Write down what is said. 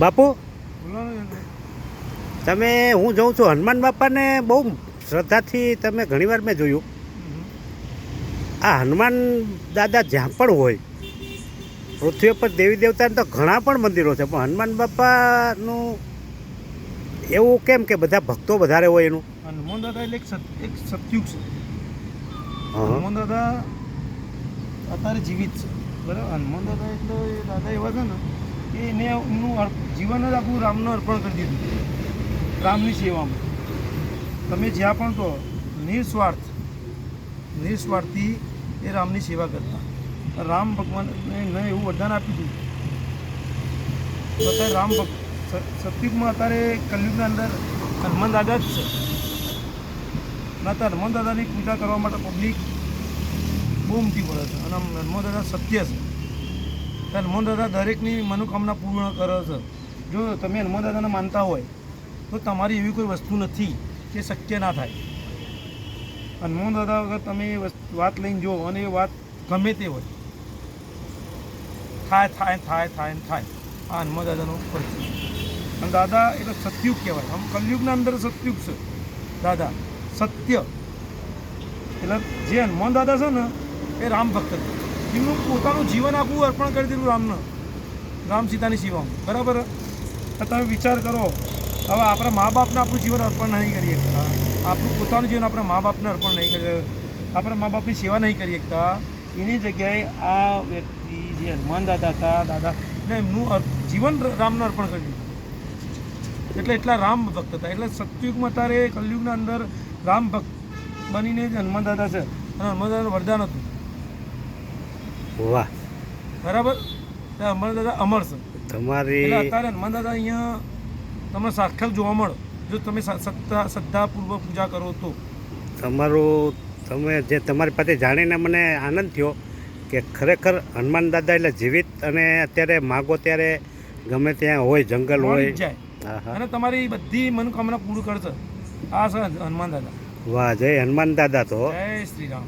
બાપુ બોલો ને. તમે હું જોઉં છું હનુમાન બાપાને બહુ શ્રદ્ધાથી તમે ઘણીવાર મેં જોયું. આ હનુમાન દાદા જ્યાં પણ હોય પૃથ્વી પર દેવી દેવતાને તો ઘણા પણ મંદિરો છે, પણ હનુમાન બાપાનું એવું કેમ કે બધા ભક્તો વધારે હોય એનું? હનુમાન દાદા એટલે એક સતયુગ છે. હા. હનુમાન દાદા અત્યારે જીવિત છે, બરાબર. હનુમાન દાદા એટલે એ દાદા એવા છે ને કે એને એમનું જીવન જ આખું રામને અર્પણ કરી દીધું, રામની સેવામાં. તમે જ્યાં પણ કહો નિસ્વાર્થથી એ રામની સેવા કરતા. રામ ભગવાનને એવું વરદાન આપ્યું હતું. તો અત્યારે રામ સતયુગમાં અત્યારે કલયુગના અંદર હનુમાન દાદા જ છે. ના હનુમાન દાદાની પૂજા કરવા માટે પબ્લિક બહુ ઉમટી પડે છે, અને હનુમાન દાદા સત્ય છે. હનુમાન દાદા દરેકની મનોકામના પૂર્ણ કરે છે. જો તમે હનુમાન દાદાને માનતા હોય તો તમારી એવી કોઈ વસ્તુ નથી કે શક્ય ના થાય. હનુમાન દાદા વગર તમે એ વાત લઈને જો, અને એ વાત ગમે તે હોય, થાય. આ હનુમાન દાદાનો પરિચય. અને દાદા એટલે સતયુગ કહેવાય. આમ કલયુગના અંદર સતયુગ છે દાદા, સત્ય. એટલે જે હનુમાન દાદા છે ને એ રામ ભક્ત છે. એમનું પોતાનું જીવન આખું અર્પણ કરી દીધું રામને, રામ સીતાની સેવામાં, બરાબર. તમે વિચાર કરો, હવે આપણા મા બાપને આપણું જીવન અર્પણ નહીં કરી શકતા, આપણું પોતાનું જીવન આપણા મા બાપને અર્પણ નહીં કરી, આપણા મા બાપની સેવા નહીં કરી શકતા. એની જગ્યાએ આ વ્યક્તિ જે હનુમાન દાદા હતા, દાદા ને એમનું જીવન રામને અર્પણ કરી દીધું. એટલે એટલા રામ ભક્ત હતા. એટલે સતયુગમાં અત્યારે કલયુગના અંદર રામ ભક્ત બનીને જ હનુમાન દાદા છે, અને હનુમાન દાદાનું વરદાન હતું. વાહ, બરાબર. હનુમાન દાદા અમર છે. તમારી એટલે અત્યારે હનુમાન દાદા અહીંયા તમને સાક્ષાત જોવા મળે, જો તમે શ્રદ્ધાપૂર્વક પૂજા કરો તો. તમે જે તમારી પાસે જાણીને મને આનંદ થયો કે ખરેખર હનુમાન દાદા એટલે જીવિત, અને અત્યારે માગો ત્યારે ગમે ત્યાં હોય, જંગલ હોય. જાય હા હા. અને તમારી બધી મનોકામના પૂરી કરશે. આ છે હનુમાન દાદા. વાહ, જય હનુમાન દાદા. તો જય શ્રી રામ.